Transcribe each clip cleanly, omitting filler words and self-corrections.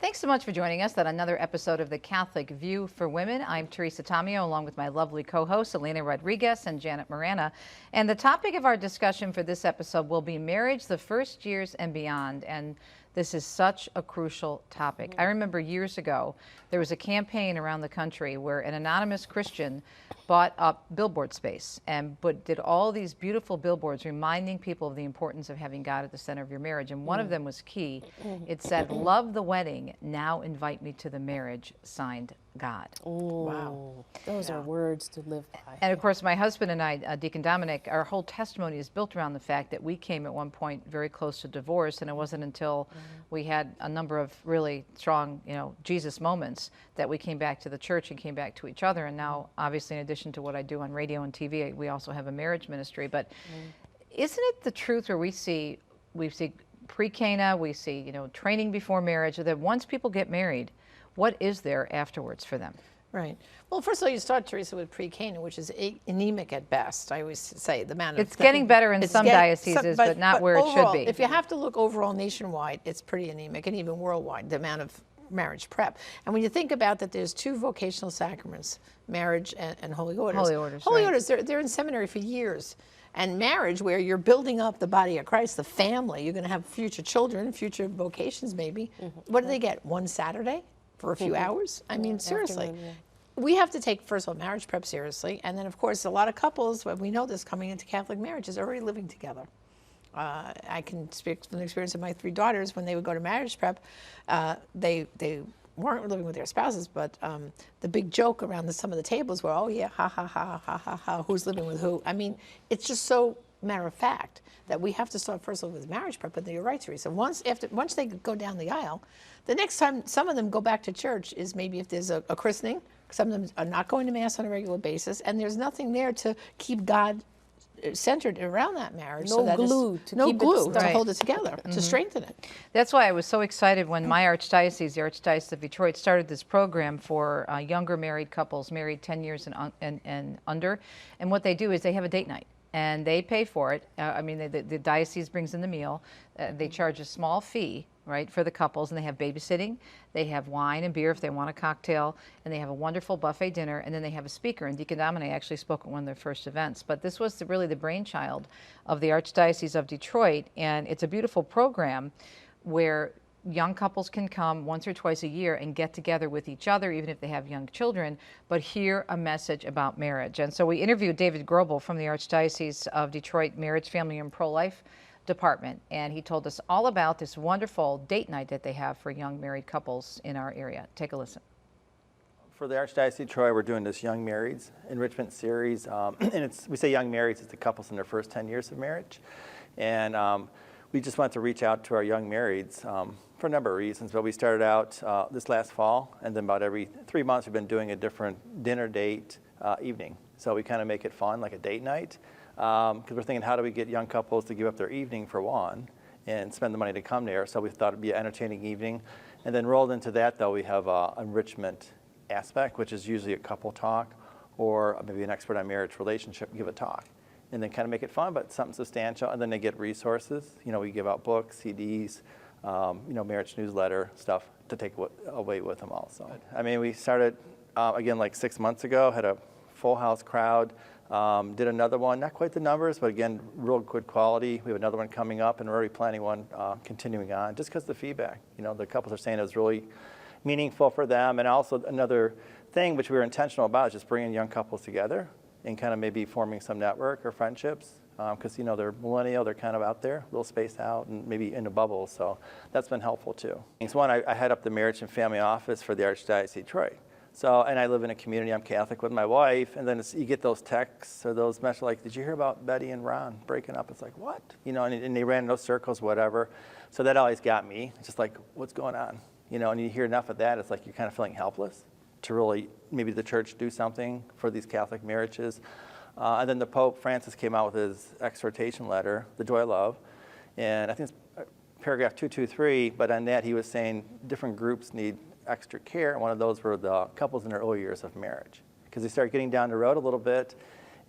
Thanks so much for joining us on another episode of The Catholic View for Women. I'm Teresa Tomeo, along with my lovely co-hosts, Elena Rodriguez and Janet Morana. And the topic of our discussion for this episode will be marriage, the first years and beyond. And this is such a crucial topic. I remember years ago, there was a campaign around the country where an anonymous Christian bought up billboard space and did all these beautiful billboards reminding people of the importance of having God at the center of your marriage. And one of them was key. It said, "Love the wedding, now invite me to the marriage, signed God." Ooh, wow. Those are words to live by. And of course, my husband and I, Deacon Dominic, our whole testimony is built around the fact that we came at one point very close to divorce, and it wasn't until we had a number of really strong, Jesus moments that we came back to the church and came back to each other. And now, obviously, in addition to what I do on radio and TV, we also have a marriage ministry. But isn't it the truth where we see pre-Cana, we see, training before marriage, that once people get married, what is there afterwards for them? Right. Well, first of all, you start, Teresa, with pre-Cana, which is anemic at best. I always say the amount of... It's getting better in some dioceses, but not where overall, it should be. If you have to look overall nationwide, it's pretty anemic, and even worldwide, the amount of marriage prep. And when you think about that, there's two vocational sacraments, marriage and holy orders. Holy orders, Holy right. orders, they're in seminary for years. And marriage, where you're building up the body of Christ, the family, you're going to have future children, future vocations maybe. What do they get? One Saturday for a few hours? I mean, seriously. We have to take, first of all, marriage prep seriously. And then, of course, a lot of couples, we know this coming into Catholic marriage, is already living together. I can speak from the experience of my 3 daughters. When they would go to marriage prep, they weren't living with their spouses, but the big joke around some of the tables were, oh yeah, ha, ha, ha, ha, ha, ha, who's living with who? I mean, it's just so matter of fact that we have to start first of all with marriage prep. But you're right, Teresa. Once they go down the aisle, the next time some of them go back to church is maybe if there's a christening. Some of them are not going to Mass on a regular basis, and there's nothing there to keep God centered around that marriage. No glue to hold it together, to strengthen it. That's why I was so excited when my archdiocese, the Archdiocese of Detroit, started this program for younger married couples, married 10 years and under. And what they do is they have a date night, and they pay for it. The diocese brings in the meal. They charge a small fee, right, for the couples, and they have babysitting. They have wine and beer if they want a cocktail, and they have a wonderful buffet dinner, and then they have a speaker. And Deacon Dominic actually spoke at one of their first events. But this was really the brainchild of the Archdiocese of Detroit, and it's a beautiful program where young couples can come once or twice a year and get together with each other, even if they have young children, but hear a message about marriage. And so we interviewed David Grobbel from the Archdiocese of Detroit Marriage, Family, and Pro-Life Department, and he told us all about this wonderful date night that they have for young married couples in our area. Take a listen. For the Archdiocese of Detroit, we're doing this Young Marrieds enrichment series, and we say young marrieds, it's the couples in their first 10 years of marriage, and we just want to reach out to our young marrieds for a number of reasons. But we started out this last fall, and then about every 3 months we've been doing a different dinner date evening. So we kind of make it fun, like a date night. Because we're thinking, how do we get young couples to give up their evening for one and spend the money to come there? So we thought it'd be an entertaining evening. And then rolled into that, though, we have an enrichment aspect, which is usually a couple talk or maybe an expert on marriage relationship give a talk. And then kind of make it fun, but something substantial. And then they get resources. We give out books, CDs, marriage newsletter, stuff to take away with them also. I mean, we started, again, like 6 months ago, had a full house crowd. Did another one, not quite the numbers, but again, real good quality. We have another one coming up, and we're already planning one continuing on, just because the feedback. The couples are saying it was really meaningful for them. And also another thing which we were intentional about is just bringing young couples together and kind of maybe forming some network or friendships, because they're millennial, they're kind of out there, a little spaced out, and maybe in a bubble. So that's been helpful too. So one, I head up the marriage and family office for the Archdiocese of Detroit. So, and I live in a community, I'm Catholic with my wife, and then you get those texts or those messages like, did you hear about Betty and Ron breaking up? It's like, what? And they ran in those circles, whatever. So that always got me. It's just like, what's going on? And you hear enough of that, it's like you're kind of feeling helpless to really, maybe the church do something for these Catholic marriages. And then the Pope Francis came out with his exhortation letter, The Joy of Love, and I think it's paragraph 223, but on that he was saying different groups need extra care, and one of those were the couples in their early years of marriage, because they start getting down the road a little bit,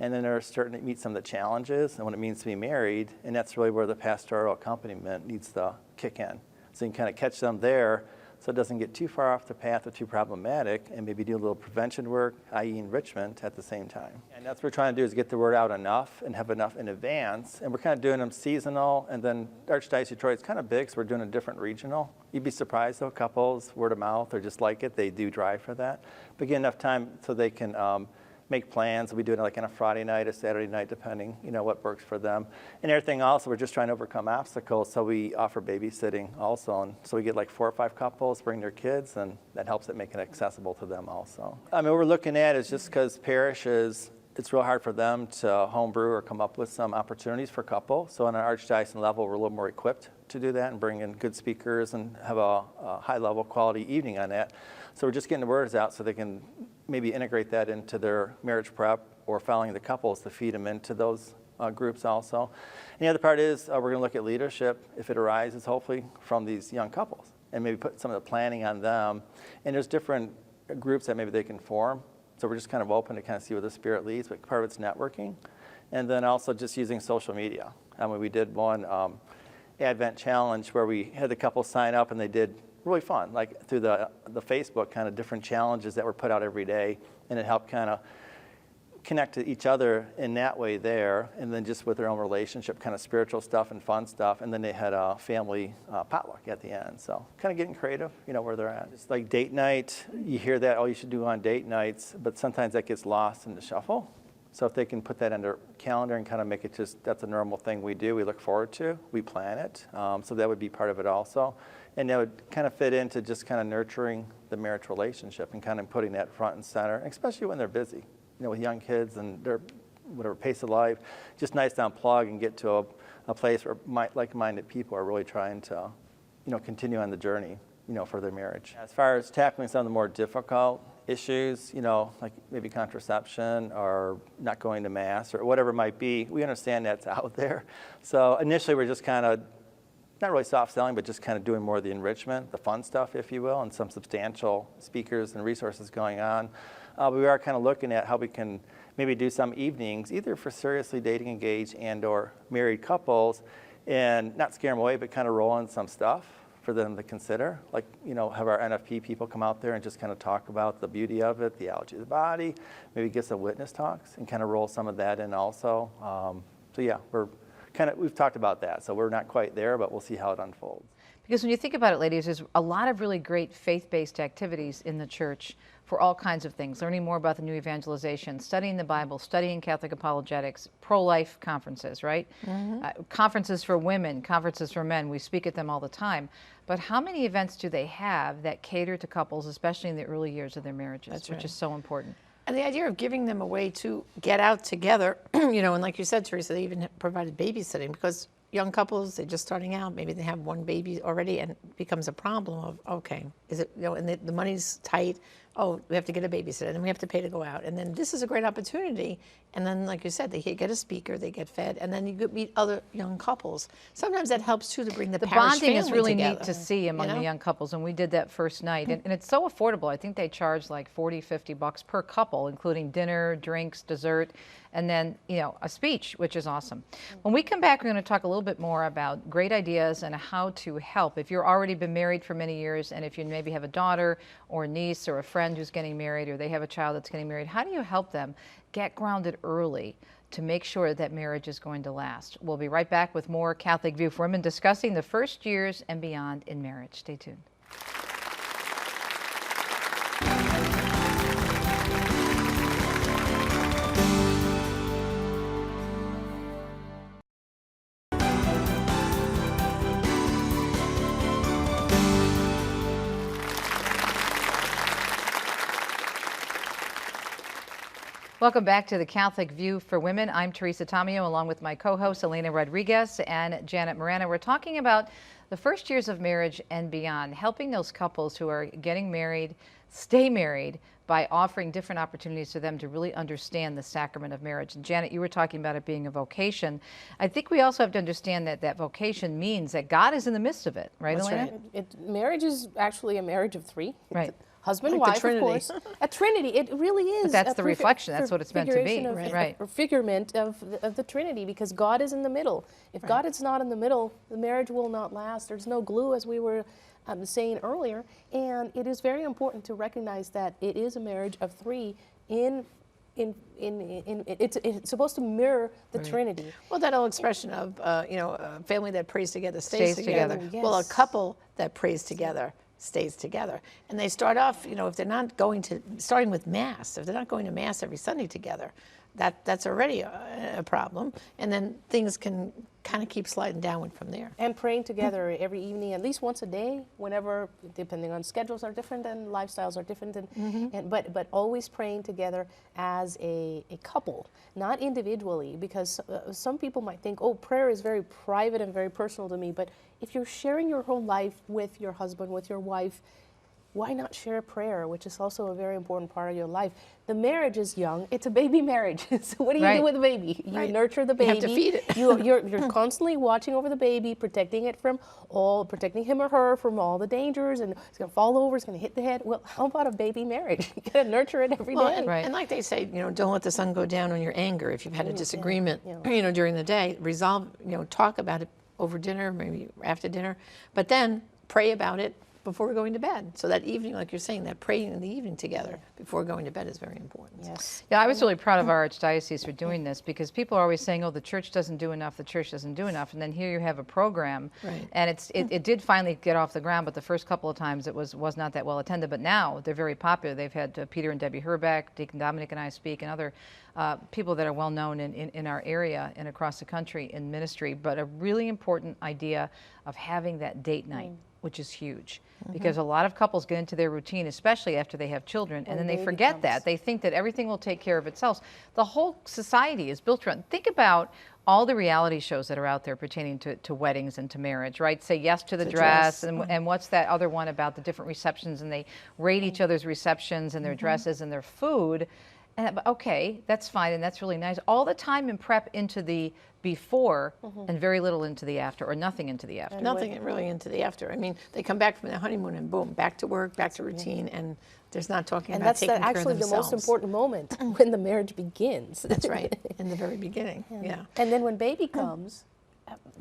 and then they're starting to meet some of the challenges and what it means to be married, and that's really where the pastoral accompaniment needs to kick in. So you can kind of catch them there so it doesn't get too far off the path or too problematic, and maybe do a little prevention work, i.e. enrichment, at the same time. And that's what we're trying to do, is get the word out enough and have enough in advance. And we're kind of doing them seasonal, and then Archdiocese of Detroit's kind of big, so we're doing a different regional. You'd be surprised, though, couples, word of mouth, or just like it, they do drive for that. But get enough time so they can make plans. We do it like on a Friday night, a Saturday night, depending, what works for them. And everything also, we're just trying to overcome obstacles, so we offer babysitting also. And so we get like 4 or 5 couples bring their kids, and that helps it make it accessible to them also. I mean, what we're looking at is just because parishes, it's real hard for them to homebrew or come up with some opportunities for couples. So on an archdiocesan level, we're a little more equipped to do that and bring in good speakers and have a high-level quality evening on that. So we're just getting the words out so they can maybe integrate that into their marriage prep or following the couples to feed them into those groups also. And the other part is we're going to look at leadership, if it arises, hopefully, from these young couples, and maybe put some of the planning on them. And there's different groups that maybe they can form. So we're just kind of open to kind of see where the Spirit leads, but part of it's networking. And then also just using social media. I mean, we did one Advent challenge where we had the couple sign up, and they did really fun, like through the Facebook, kind of different challenges that were put out every day, and it helped kind of connect to each other in that way there, and then just with their own relationship, kind of spiritual stuff and fun stuff, and then they had a family potluck at the end. So kind of getting creative, where they're at. It's like date night, you hear that, you should do on date nights, but sometimes that gets lost in the shuffle. So if they can put that on their calendar and kind of make it just, that's a normal thing we do, we look forward to, we plan it. So that would be part of it also. And that would kind of fit into just kind of nurturing the marriage relationship and kind of putting that front and center, especially when they're busy, with young kids and their whatever pace of life. Just nice to unplug and get to a place where like-minded people are really trying to, continue on the journey, for their marriage. As far as tackling some of the more difficult issues, like maybe contraception or not going to Mass or whatever it might be, we understand that's out there. So initially we're just kind of, not really soft selling, but just kind of doing more of the enrichment, the fun stuff, if you will, and some substantial speakers and resources going on. But we are kind of looking at how we can maybe do some evenings, either for seriously dating, engaged, and or married couples, and not scare them away, but kind of roll in some stuff for them to consider. Like, have our NFP people come out there and just kind of talk about the beauty of it, theology of the body, maybe get some witness talks and kind of roll some of that in also. So yeah, we've talked about that, so we're not quite there, but we'll see how it unfolds. Because when you think about it, ladies, there's a lot of really great faith-based activities in the church for all kinds of things, learning more about the new evangelization, studying the Bible, studying Catholic apologetics, pro-life conferences, right? Mm-hmm. Conferences for women, conferences for men, we speak at them all the time. But how many events do they have that cater to couples, especially in the early years of their marriages, That's which right. is so important? And the idea of giving them a way to get out together, and like you said, Teresa, they even provided babysitting, because young couples, they're just starting out, maybe they have one baby already, and it becomes a problem of, okay, is it, and the money's tight, we have to get a babysitter, and then we have to pay to go out. And then this is a great opportunity. And then, like you said, they get a speaker, they get fed, and then you could meet other young couples. Sometimes that helps, too, to bring the parish bonding is really together, neat to see among the young couples, and we did that first night. And it's so affordable. I think they charge like $40-50 per couple, including dinner, drinks, dessert, and then, a speech, which is awesome. When we come back, we're going to talk a little bit more about great ideas and how to help. If you've already been married for many years, and if you maybe have a daughter or a niece or a friend who's getting married, or they have a child that's getting married, how do you help them get grounded early to make sure that marriage is going to last? We'll be right back with more Catholic View for Women, discussing the first years and beyond in marriage. Stay tuned. Welcome back to the Catholic View for Women. I'm Teresa Tomeo, along with my co-hosts Elena Rodriguez and Janet Morana. We're talking about the first years of marriage and beyond, helping those couples who are getting married stay married by offering different opportunities for them to really understand the sacrament of marriage. And Janet, you were talking about it being a vocation. I think we also have to understand that that vocation means that God is in the midst of it, right, That's Elena? right. Marriage is actually a marriage of 3. Right. husband, Like the wife, of Trinity. course. A Trinity, it really is. But that's a the reflection. That's what it's meant to be. figuration of- Right. a figurement of the Trinity, because God is in the middle. If God is not in the middle, the marriage will not last. There's no glue, as we were saying earlier. And it is very important to recognize that it is a marriage of three it's supposed to mirror the Trinity. Well, that old expression of, a family that prays together stays Stays together. together. Well, a Yes. couple that prays together stays together. And they start off, if they're not starting with Mass, if they're not going to Mass every Sunday together, that's already a problem. And then things can kind of keep sliding downward from there. And praying together every evening, at least once a day, whenever, depending on schedules are different and lifestyles are different, but always praying together as a couple, not individually, because some people might think, oh, prayer is very private and very personal to me, but if you're sharing your whole life with your husband, with your wife, why not share prayer, which is also a very important part of your life? The marriage is young. It's a baby marriage. So what do you Right. do with a baby? You nurture the You baby. have to feed it. You're constantly watching over the baby, protecting him or her from all the dangers, and it's going to fall over, it's going to hit the head. Well, how about a baby marriage? You got to nurture it every day. Well, Right. and like they say, don't let the sun go down on your anger. If you've had a disagreement, during the day, resolve, talk about it over dinner, maybe after dinner, but then pray about it before going to bed. So that evening, like you're saying, that praying in the evening together before going to bed is very important. Yes. Yeah, I was really proud of our Archdiocese for doing this, because people are always saying, oh, the church doesn't do enough, the church doesn't do enough. And then here you have a program, Right. and it did finally get off the ground, but the first couple of times it was not that well attended. But now they're very popular. They've had Peter and Debbie Herbeck, Deacon Dominic and I speak, and other people that are well known in our area and across the country in ministry. But a really important idea of having that date night, which is huge. Because a lot of couples get into their routine, especially after they have children, and then they baby forget comes. that. They think that everything will take care of itself. The whole society is built around. Think about all the reality shows that are out there pertaining to weddings and to marriage, right? Say yes to the dress, and what's that other one about the different receptions, and they rate each other's receptions and their dresses and their food. And, okay, that's fine, and that's really nice. All the time in prep into the before and very little into the after, or nothing into the after. Nothing really into the after. I mean, they come back from their honeymoon and boom, back to work, back to routine, and there's not talking And about that's taking care of actually the themselves. most important moment when the marriage begins. That's right, in the very beginning, yeah. And then when baby comes,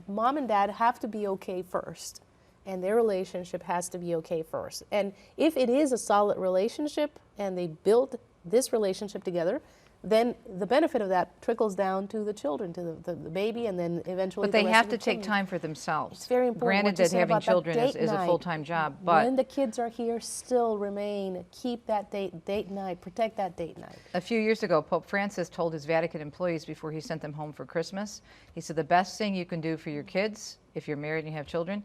mom and dad have to be okay first. And their relationship has to be okay first. And if it is a solid relationship and they build this relationship together, then the benefit of that trickles down to the children, to the baby, and then eventually But the they rest have of to the take children. time for themselves. It's very important. Granted what you that said having about that children date is a night. full-time job, but when the kids are here, still remain, keep that date night, protect that date night. a few years ago, Pope Francis told his Vatican employees before he sent them home for Christmas, he said the best thing you can do for your kids, if you're married and you have children,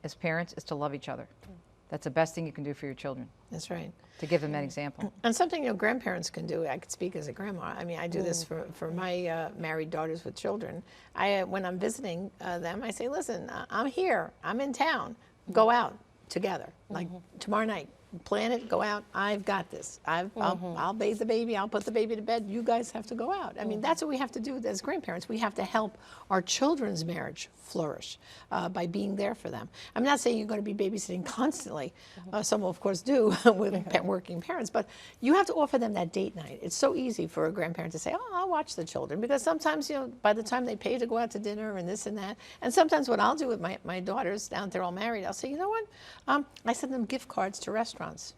as parents, is to love each other. That's the best thing you can do for your children, That's right. to give them that example. And something grandparents can do. I could speak as a grandma. I mean, I do this for my married daughters with children. When I'm visiting them, I say, listen, I'm here. I'm in town. Go out together. Like tomorrow night, plan it, go out. I've got this. I'll bathe the baby. I'll put the baby to bed. You guys have to go out. I mean, that's what we have to do as grandparents. We have to help our children's marriage flourish by being there for them. I'm not saying you're going to be babysitting constantly. Some, of course, do with working parents. But you have to offer them that date night. It's so easy for a grandparent to say, oh, I'll watch the children. Because sometimes, by the time they pay to go out to dinner and this and that, and sometimes what I'll do with my daughters down there all married, I'll say, you know what? I send them gift cards to restaurants.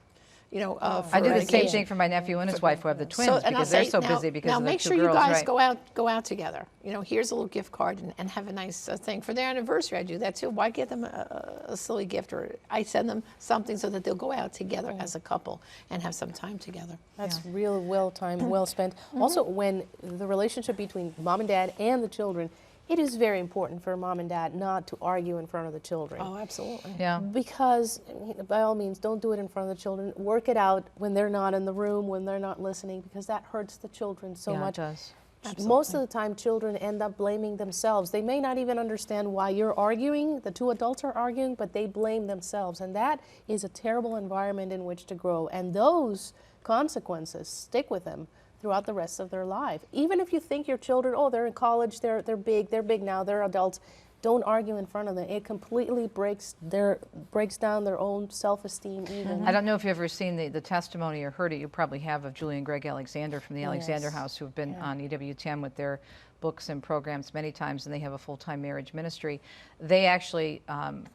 I do for the same occasion. thing for my nephew and his wife who have the twins, And I'll because they're say, so now- busy because now of the make two sure girls. you guys Right. go out together. Here's a little gift card and have a nice thing for their anniversary. I do that too. Why get them a silly gift? Or I send them something so that they'll go out together as a couple and have some time together. That's real well spent. Also, when the relationship between mom and dad and the children, it is very important for mom and dad not to argue in front of the children. Oh, absolutely. Yeah. Because, by all means, don't do it in front of the children. Work it out when they're not in the room, when they're not listening, because that hurts the children so Yeah, it much. does. Most of the time, children end up blaming themselves. They may not even understand why you're arguing, the two adults are arguing, but they blame themselves. And that is a terrible environment in which to grow. And those consequences stick with them throughout the rest of their life. Even if you think your children, oh, they're in college, they're big now, they're adults. don't argue in front of them. It completely breaks down their own self-esteem even. I don't know if you've ever seen the testimony or heard it. You probably have, of Julie and Greg Alexander from the Alexander Yes. House, who have been on EWTN with their books and programs many times, and they have a full-time marriage ministry. They actually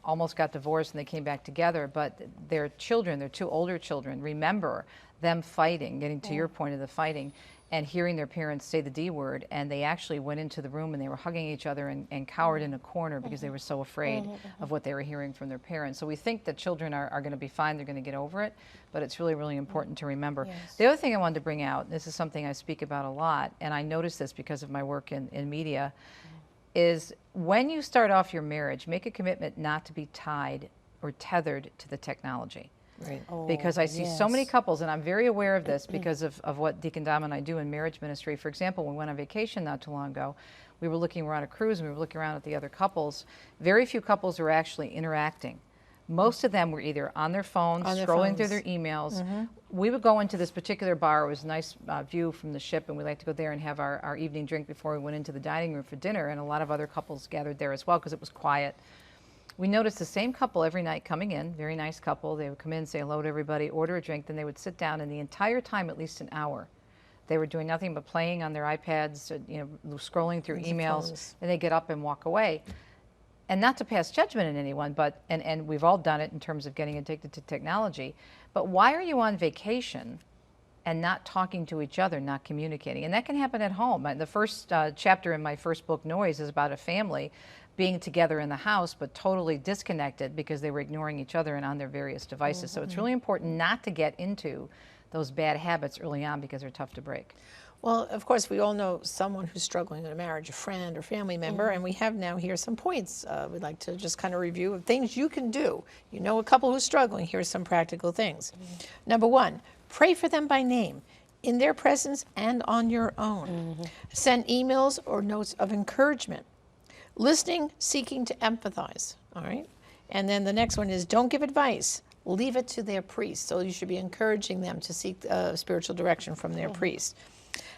almost got divorced and they came back together, but their children, their 2 older children, remember them fighting, getting to your point of the fighting, and hearing their parents say the D word, and they actually went into the room and they were hugging each other and cowered in a corner because they were so afraid of what they were hearing from their parents. So we think that children are going to be fine, they're going to get over it, but it's really, really important to remember. Yes. The other thing I wanted to bring out, this is something I speak about a lot, and I notice this because of my work in media, is when you start off your marriage, make a commitment not to be tied or tethered to the technology. Right. Because I see so many yes. couples, and I'm very aware of this because of what Deacon Dom and I do in marriage ministry. For example, when we went on vacation not too long ago, we were on a cruise and we were looking around at the other couples. Very few couples were actually interacting. Most of them were either on their phones, scrolling through their emails. We would go into this particular bar. It was a nice view from the ship, and we like to go there and have our evening drink before we went into the dining room for dinner, and a lot of other couples gathered there as well because it was quiet. We noticed the same couple every night coming in, very nice couple. They would come in, say hello to everybody, order a drink, then they would sit down, and the entire time, at least an hour, they were doing nothing but playing on their iPads, scrolling through emails, and they get up and walk away. And not to pass judgment on anyone, but and we've all done it in terms of getting addicted to technology, but why are you on vacation and not talking to each other, not communicating? And that can happen at home. The first chapter in my first book, Noise, is about a family being together in the house, but totally disconnected because they were ignoring each other and on their various devices. So it's really important not to get into those bad habits early on because they're tough to break. Well, of course, we all know someone who's struggling in a marriage, a friend or family member, and we have now here some points we'd like to just kind of review of things you can do. You know a couple who's struggling, here's some practical things. Number 1, pray for them by name, in their presence and on your own. Send emails or notes of encouragement. Listening, seeking to empathize, all right? And then the next one is don't give advice. Leave it to their priest. So you should be encouraging them to seek spiritual direction from their priest.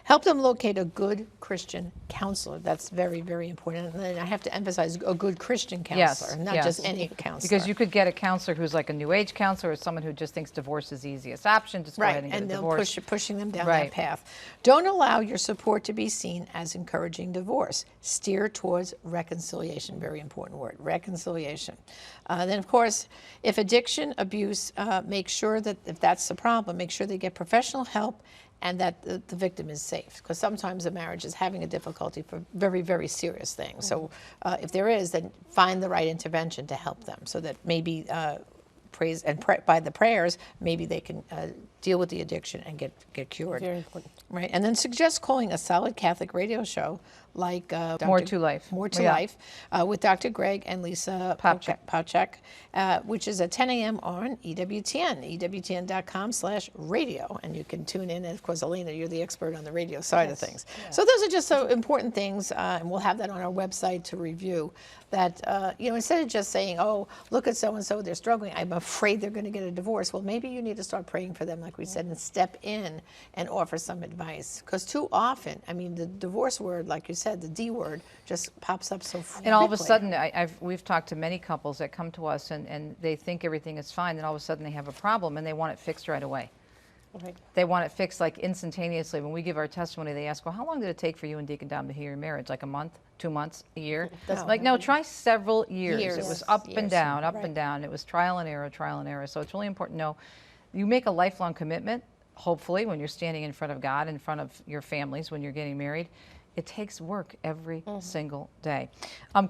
Help them locate a good Christian counselor. That's very, very important. And then I have to emphasize a good Christian counselor, not just any counselor. Because you could get a counselor who's like a New Age counselor or someone who just thinks divorce is the easiest option. Just go ahead and get a divorce. They'll pushing them down that path. Don't allow your support to be seen as encouraging divorce. Steer towards reconciliation. Very important word, reconciliation. Then, of course, if addiction, abuse, make sure that if that's the problem, make sure they get professional help and that the victim is safe. Because sometimes a marriage is having a difficulty for very, very serious things. So if there is, then find the right intervention to help them so that maybe praise and by the prayers, maybe they can deal with the addiction and get cured. Very important. Right, and then suggest calling a solid Catholic radio show like More to Life. More to Life with Dr. Greg and Lisa Popchak, which is at 10 a.m. on EWTN, EWTN.com/radio. And you can tune in. And of course, Elena, you're the expert on the radio side of things. Yes. So those are just so important things, and we'll have that on our website to review. That, instead of just saying, oh, look at so-and-so, they're struggling, I'm afraid they're going to get a divorce. Well, maybe you need to start praying for them, like we said, and step in and offer some advice. Because too often, the divorce word, like you said, the D word, just pops up so quickly. And all of a sudden, we've talked to many couples that come to us and they think everything is fine, and all of a sudden they have a problem and they want it fixed right away. Right. They want it fixed like instantaneously. When we give our testimony, they ask, well, how long did it take for you and Deacon Dom to heal your marriage? Like a month, 2 months, a year? No, try several years. It was up and down, up and down. It was trial and error, trial and error. So it's really important to know you make a lifelong commitment, hopefully, when you're standing in front of God, in front of your families, when you're getting married. It takes work every single day.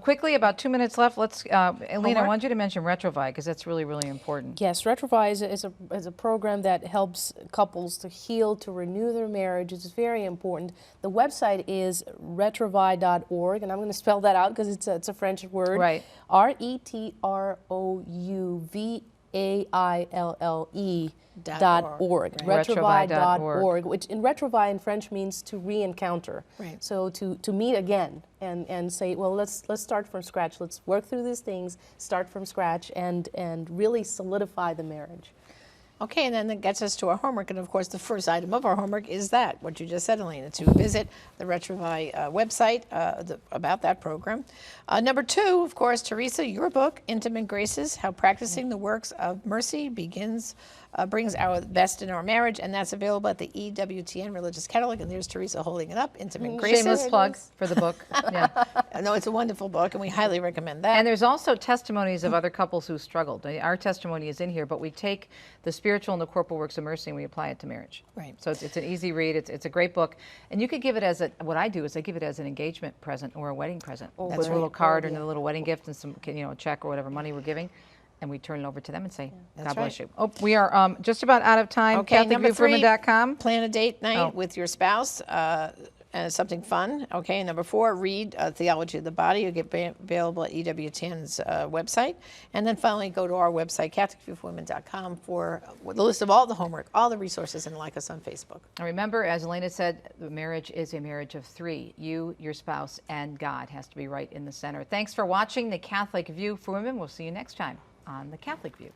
Quickly, about 2 minutes left. Let's, Elena, I want you to mention Retrovi because that's really, really important. Yes, Retrovi is a program that helps couples to heal, to renew their marriage. It's very important. The website is retrovi.org, and I'm going to spell that out because it's a French word. Right. RETROUVAILLE.org. Retrovi.org, which in Retrovi in French means to re-encounter. Right. So to meet again and say, well, let's start from scratch. Let's work through these things, start from scratch, and really solidify the marriage. Okay, and then that gets us to our homework. And of course, the first item of our homework is that, what you just said, Elena, to visit the Retrovi website about that program. Number 2, of course, Teresa, your book, Intimate Graces, How Practicing the Works of Mercy brings our best in our marriage, and that's available at the EWTN Religious Catalog. And there's Teresa holding it up, Intimate Graces. Shameless plug for the book. Yeah. No, it's a wonderful book, and we highly recommend that. And there's also testimonies of other couples who struggled. Our testimony is in here, but we take the spiritual and the corporal works of mercy and we apply it to marriage. Right. So it's an easy read. It's a great book. And you could give it as what I do is I give it as an engagement present or a wedding present. Oh, With a little card and a little wedding gift and some, a check or whatever money we're giving. And we turn it over to them and say, God bless you. Oh, we are just about out of time. Okay, number 3, CatholicViewForWomen.com. plan a date night with your spouse, and something fun. Okay, number 4, read Theology of the Body. You'll get available at EWTN's website. And then finally, go to our website, CatholicViewForWomen.com, for the list of all the homework, all the resources, and like us on Facebook. And remember, as Elena said, the marriage is a marriage of 3. You, your spouse, and God has to be right in the center. Thanks for watching The Catholic View for Women. We'll see you next time on The Catholic View.